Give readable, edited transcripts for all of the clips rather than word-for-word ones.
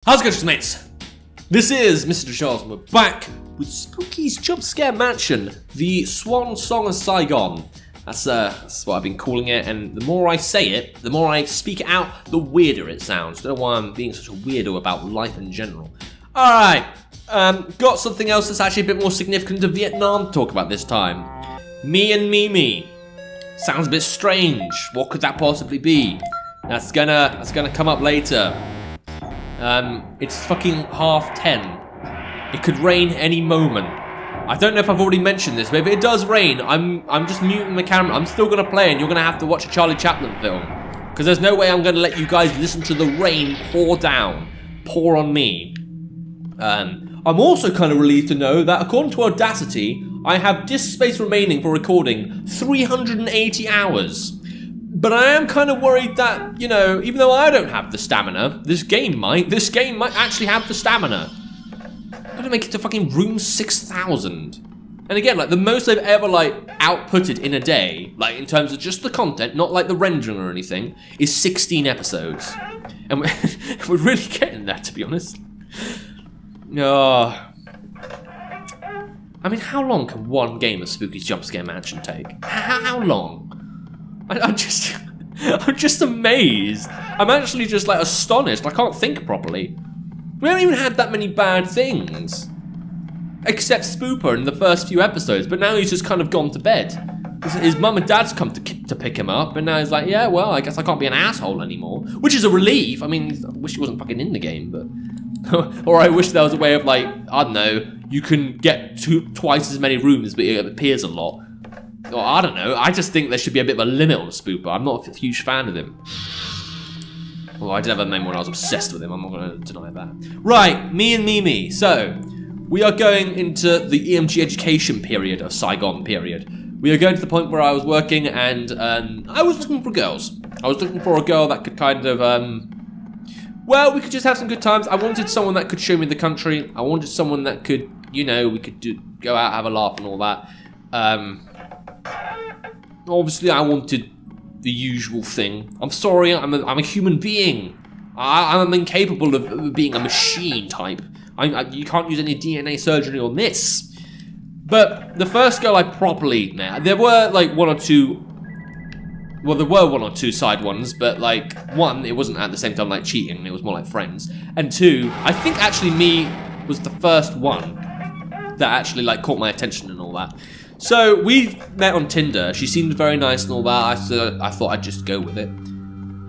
How's it going, mates? This is Mrjacharles, and we're back with Spooky's Jumpscare Mansion, the Swan Song of Saigon. That's what I've been calling it, and the more I say it, the more I speak it out, the weirder it sounds. Don't know why I'm being such a weirdo about life in general. Alright, got something else that's actually a bit more significant to Vietnam to talk about this time. Me and Mimi. Sounds a bit strange. What could that possibly be? That's gonna come up later. It's fucking 10:30. It could rain any moment. I don't know if I've already mentioned this, but if it does rain, I'm just muting the camera. I'm still gonna play, and you're gonna have to watch a Charlie Chaplin film, because there's no way I'm gonna let you guys listen to the rain pour on me. I'm also kind of relieved to know that according to Audacity, I have disk space remaining for recording 380 hours. But I am kind of worried that, you know, even though I don't have the stamina, this game might actually have the stamina. I'm gonna make it to fucking room 6,000. And again, like, the most I've ever, like, outputted in a day, like, in terms of just the content, not like the rendering or anything, is 16 episodes. And we're really getting there, to be honest. I mean, how long can one game of Spooky's Jumpscare Mansion take? How long? I'm just amazed. I'm actually just, like, astonished. I can't think properly. We haven't even had that many bad things. Except Spooper in the first few episodes, but now he's just kind of gone to bed. His mum and dad's come to pick him up, and now he's like, yeah, well, I guess I can't be an asshole anymore. Which is a relief. I mean, I wish he wasn't fucking in the game, but... or I wish there was a way of, like, I don't know, you can get twice as many rooms, but it appears a lot. Or I don't know, I just think there should be a bit of a limit on Spooper. I'm not a huge fan of him. Well, I did have a moment when I was obsessed with him, I'm not going to deny that. Right, me and Mimi. So, we are going into the EMG education period of Saigon period. We are going to the point where I was working and I was looking for girls. I was looking for a girl that could kind of, well, we could just have some good times. I wanted someone that could show me the country. I wanted someone that could, you know, we could go out, have a laugh and all that. Obviously, I wanted the usual thing. I'm sorry, I'm a human being. I'm incapable of being a machine type. You can't use any DNA surgery on this. But the first girl I properly met, there were like one or two side ones, but like one, it wasn't at the same time like cheating, it was more like friends. And two, I think actually me was the first one that actually like caught my attention and all that. So we met on Tinder. She seemed very nice and all that. I thought I'd just go with it.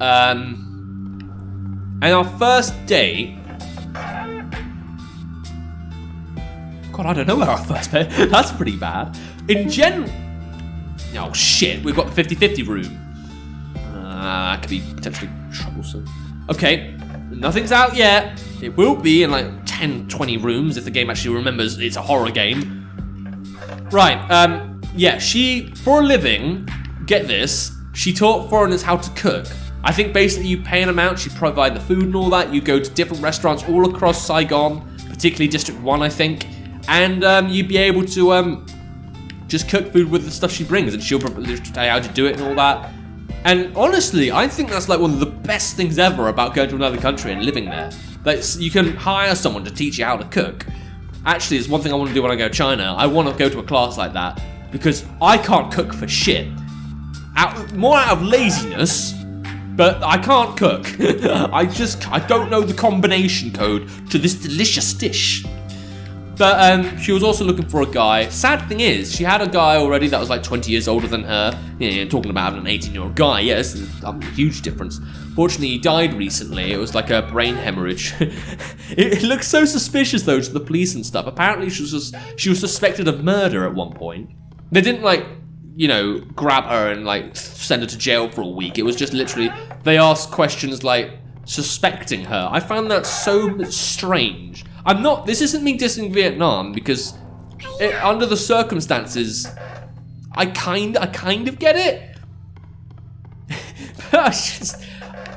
And our first date. God, I don't know where our first date. That's pretty bad. In general. Oh shit, we've got the 50-50 room. That could be potentially troublesome. Okay, nothing's out yet. It will be in like 10-20 rooms if the game actually remembers it's a horror game. Right, yeah, she, for a living, get this, she taught foreigners how to cook. I think basically you pay an amount, she provide the food and all that, you go to different restaurants all across Saigon, particularly District 1, I think, and you'd be able to just cook food with the stuff she brings, and she'll tell you how to do it and all that. And honestly, I think that's like one of the best things ever about going to another country and living there. Like, you can hire someone to teach you how to cook. Actually, it's one thing I want to do when I go to China. I want to go to a class like that because I can't cook for shit. More out of laziness, but I can't cook. I don't know the combination code to this delicious dish. But she was also looking for a guy. Sad thing is, she had a guy already that was like 20 years older than her. You know, talking about having an 18-year-old guy, yes, a huge difference. Fortunately, he died recently. It was like a brain hemorrhage. It looks so suspicious though to the police and stuff. Apparently, she was suspected of murder at one point. They didn't like, you know, grab her and like send her to jail for a week. It was just literally they asked questions like suspecting her. I found that so strange. This isn't me dissing Vietnam because under the circumstances, I kind of get it. But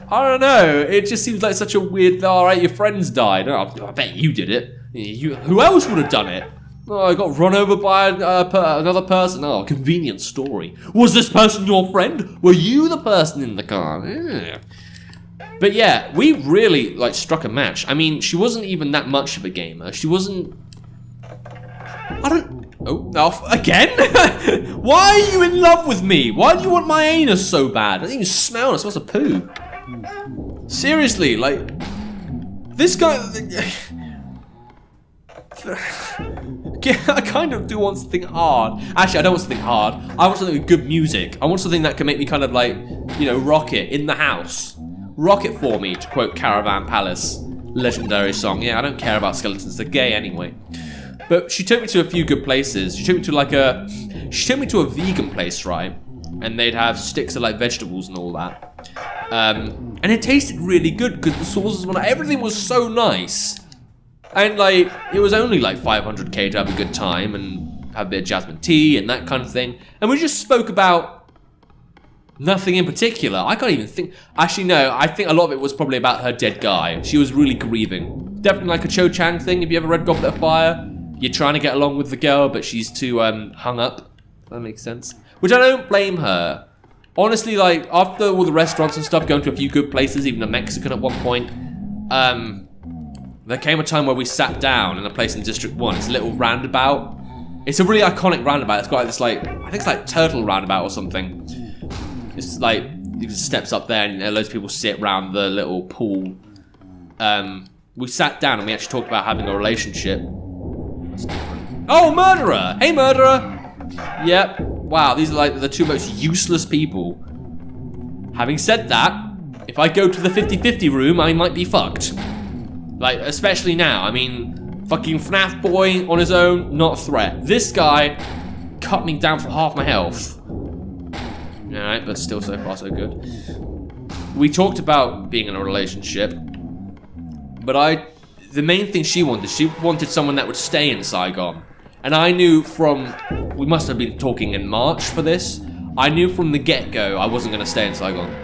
I don't know, it just seems like such a weird, alright, your friends died. Oh, I bet you did it. Who else would have done it? Oh, I got run over by another person. Oh, convenient story. Was this person your friend? Were you the person in the car? Yeah. But yeah, we really like struck a match. I mean, she wasn't even that much of a gamer. She wasn't. I don't. Oh, no, again? Why are you in love with me? Why do you want my anus so bad? I think you smell it. It smells of poo. Seriously, like this guy. I kind of do want something hard. Actually, I don't want something hard. I want something with good music. I want something that can make me kind of like, you know, rock it in the house. Rock it for me, to quote Caravan Palace, legendary song. Yeah, I don't care about skeletons. They're gay anyway. But she took me to a few good places. She took me to like a vegan place, right? And they'd have sticks of like vegetables and all that. And it tasted really good because the sauces were, everything was so nice. And like, it was only like 500k to have a good time and have a bit of jasmine tea and that kind of thing. And we just spoke about nothing in particular. I can't even think. Actually, no, I think a lot of it was probably about her dead guy. She was really grieving. Definitely like a Cho Chang thing. If you ever read Goblet of Fire, you're trying to get along with the girl, but she's too hung up. If that makes sense. Which I don't blame her. Honestly, like, after all the restaurants and stuff, going to a few good places, even a Mexican at one point, there came a time where we sat down in a place in District 1. It's a little roundabout. It's a really iconic roundabout. It's got like this, like, I think it's like Turtle Roundabout or something. It's like, it steps up there and loads of people sit around the little pool. We sat down and we actually talked about having a relationship. Oh, murderer! Hey, murderer! Yep. Wow, these are like the two most useless people. Having said that, if I go to the 50-50 room, I might be fucked. Like, especially now. I mean, fucking FNAF boy on his own, not a threat. This guy cut me down for half my health. Alright, but still so far so good. We talked about being in a relationship, but the main thing she wanted someone that would stay in Saigon. And I knew from, we must have been talking in March for this, I knew from the get-go I wasn't going to stay in Saigon.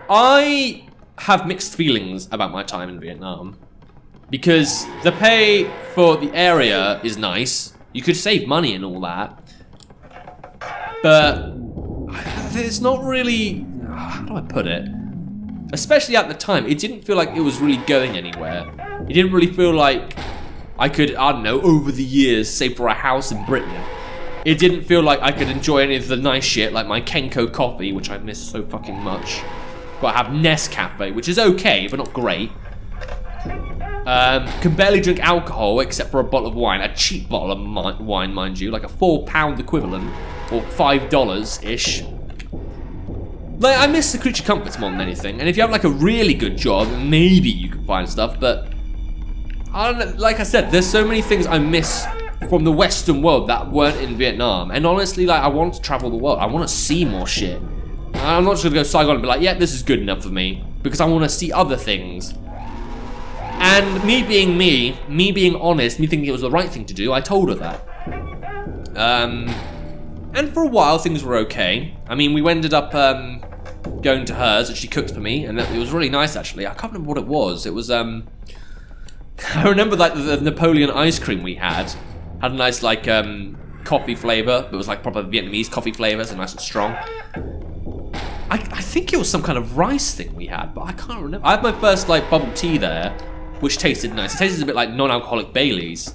I have mixed feelings about my time in Vietnam. Because the pay for the area is nice. You could save money and all that. But it's not really, how do I put it? Especially at the time, it didn't feel like it was really going anywhere. It didn't really feel like I could, I don't know, over the years, save for a house in Britain. It didn't feel like I could enjoy any of the nice shit, like my Kenko coffee, which I miss so fucking much. But I have Nescafe, which is okay, but not great. Can barely drink alcohol except for a bottle of wine. A cheap bottle of wine, mind you, like a £4 equivalent, or $5-ish. Like, I miss the creature comforts more than anything. And if you have like a really good job, maybe you can find stuff, but I don't know, like I said, there's so many things I miss from the Western world that weren't in Vietnam. And honestly, like, I want to travel the world. I want to see more shit. I'm not just gonna go to Saigon and be like, yeah, this is good enough for me, because I want to see other things. And me being me being honest, me thinking it was the right thing to do, I told her that. And for a while, things were okay. I mean, we ended up going to hers, and she cooked for me, and it was really nice, actually. I can't remember what it was. It was, I remember like the Napoleon ice cream we had a nice like coffee flavor. It was like proper Vietnamese coffee flavor, so nice and strong. I think it was some kind of rice thing we had, but I can't remember. I had my first like bubble tea there, which tasted nice. It tasted a bit like non-alcoholic Baileys.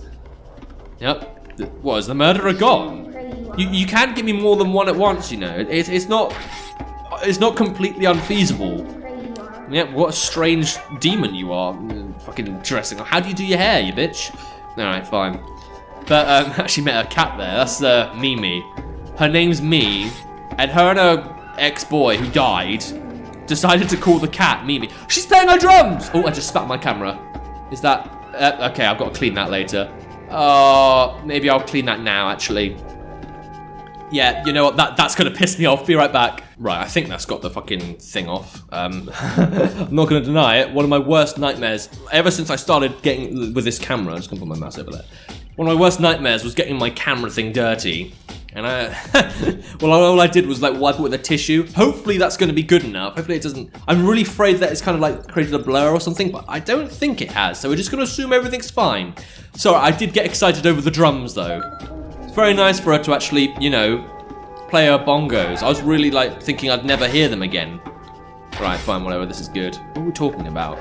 Yep. What, is the murderer gone? You can give me more than one at once, you know. It's not completely unfeasible. Yeah, what a strange demon you are. Fucking dressing. How do you do your hair, you bitch? Alright, fine. But actually met a cat there. That's Mimi. Her name's Me, and her and her ex-boy who died decided to call the cat Mimi. She's playing her drums! Oh, I just spat on my camera. Is that... okay, I've got to clean that later. Maybe I'll clean that now, actually. Yeah, you know what? That's gonna piss me off. Be right back. Right, I think that's got the fucking thing off. I'm not gonna deny it. One of my worst nightmares, ever since I started getting with this camera, I'm just gonna put my mouse over there. One of my worst nightmares was getting my camera thing dirty. And well, all I did was like wipe it with a tissue. Hopefully that's gonna be good enough. Hopefully it doesn't, I'm really afraid that it's kind of like created a blur or something, but I don't think it has. So we're just gonna assume everything's fine. Sorry, I did get excited over the drums though. It's very nice for her to actually, you know, play her bongos. I was really like thinking I'd never hear them again. Right, fine, whatever, this is good. What are we talking about?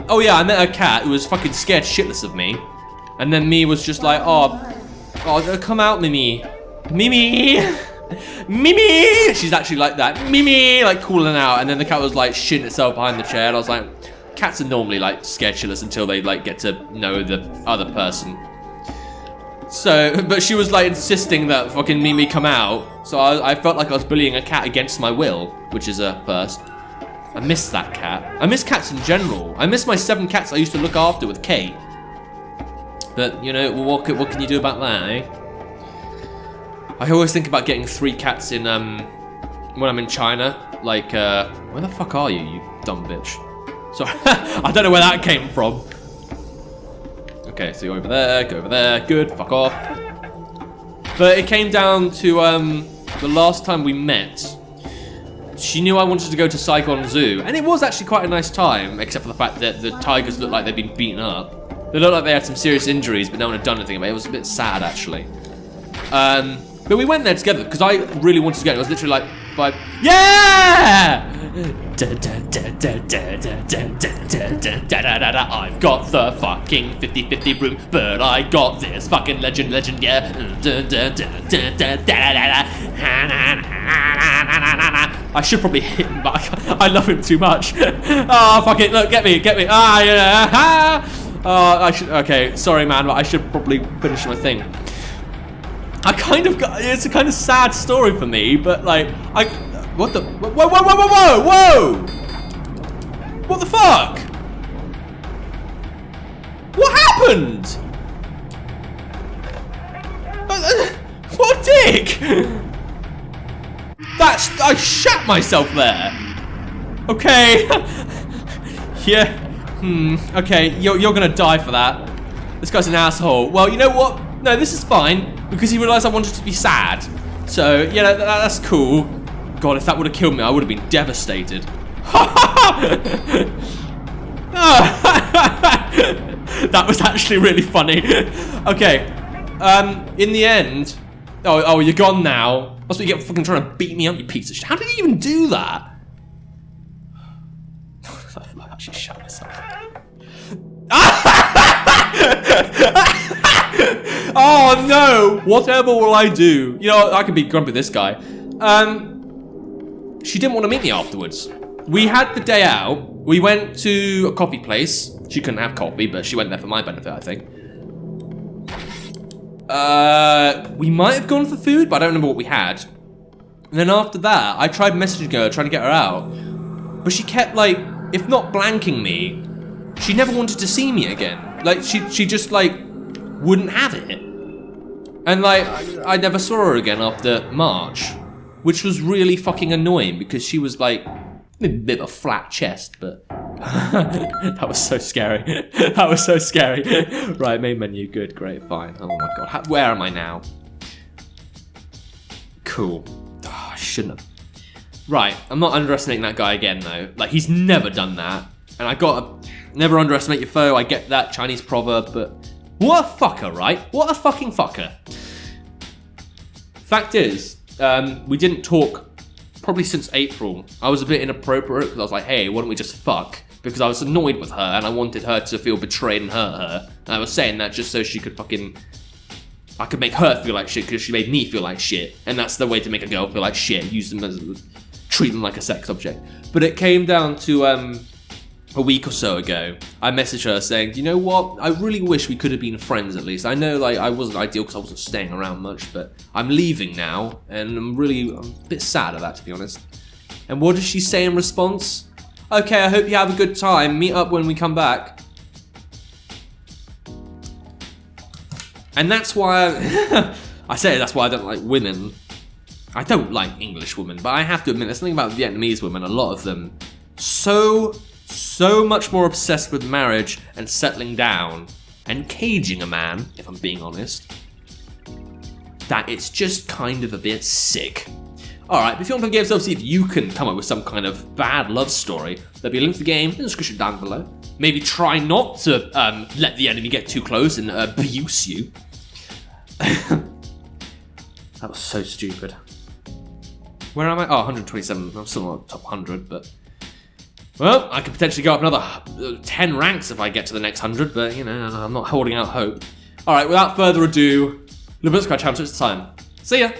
Oh yeah, I met a cat who was fucking scared shitless of me. And then me was just like, oh, come out, Mimi. Mimi! Mimi! She's actually like that. Mimi! Like calling out. And then the cat was like shitting itself behind the chair. And I was like, cats are normally like scared shitless until they like get to know the other person. So, but she was like insisting that fucking Mimi come out. So I felt like I was bullying a cat against my will, which is a first. I miss that cat. I miss cats in general. I miss my 7 cats I used to look after with Kate. But, you know, what can you do about that, eh? I always think about getting 3 cats in, when I'm in China. Like, where the fuck are you dumb bitch? Sorry, I don't know where that came from. Okay, so go over there, good, fuck off. But it came down to, the last time we met. She knew I wanted to go to Saigon Zoo, and it was actually quite a nice time, except for the fact that the tigers looked like they'd been beaten up. They looked like they had some serious injuries, but no one had done anything about it. It was a bit sad, actually. But we went there together, because I really wanted to go. It was literally like 5... Yeah! I've got the fucking 50-50 room, but I got this fucking legend, yeah. I should probably hit him, but I love him too much. Oh, fuck it, look, get me. Ah, yeah. Oh, I should, okay, sorry man, but I should probably finish my thing. I kind of got, it's a kind of sad story for me, but like, what the, whoa! What the fuck? What happened? What a dick! I shat myself there. Okay. Yeah. Okay, you're gonna die for that. This guy's an asshole. Well, you know what? No, this is fine, because he realized I wanted to be sad. So, yeah, that's cool. God, if that would have killed me, I would have been devastated. That was actually really funny. Okay. In the end... Oh, you're gone now. That's what you get for fucking trying to beat me up, you piece of shit. How did you even do that? I actually shot myself. Oh no! Whatever will I do? You know, I could be grumpy with this guy. She didn't want to meet me afterwards. We had the day out. We went to a coffee place. She couldn't have coffee, but she went there for my benefit, I think. We might have gone for food, but I don't remember what we had. And then after that, I tried messaging her, trying to get her out. But she kept, like, if not blanking me, she never wanted to see me again. Like, she just, like, wouldn't have it. And, like, I never saw her again after March. Which was really fucking annoying, because she was, like, a bit of a flat chest, but... That was so scary. That was so scary. Right, main menu, good, great, fine. Oh my god, where am I now? Cool. Oh, I shouldn't have. Right, I'm not underestimating that guy again, though. Like, he's never done that. And I gotta never underestimate your foe, I get that Chinese proverb, but... What a fucker, right? What a fucking fucker. Fact is, we didn't talk probably since April. I was a bit inappropriate, because I was like, hey, why don't we just fuck? Because I was annoyed with her, and I wanted her to feel betrayed and hurt her. And I was saying that just so she could fucking... I could make her feel like shit, because she made me feel like shit. And that's the way to make a girl feel like shit. Use them as... treat them like a sex object. But it came down to, a week or so ago, I messaged her saying, you know what? I really wish we could have been friends at least. I know, like, I wasn't ideal because I wasn't staying around much, but I'm leaving now, and I'm a bit sad at that, to be honest. And what does she say in response? Okay, I hope you have a good time. Meet up when we come back. And that's why I say that's why I don't like women. I don't like English women, but I have to admit, there's something about Vietnamese women, a lot of them, so much more obsessed with marriage and settling down and caging a man, if I'm being honest, that it's just kind of a bit sick. Alright, if you want to play games, see if you can come up with some kind of bad love story, there'll be a link to the game in the description down below. Maybe try not to let the enemy get too close and abuse you. That was so stupid. Where am I? Oh, 127. I'm still not top 100, but... Well, I could potentially go up another 10 ranks if I get to the next 100, but, you know, I'm not holding out hope. Alright, without further ado, Mrjacharles, it's time. See ya!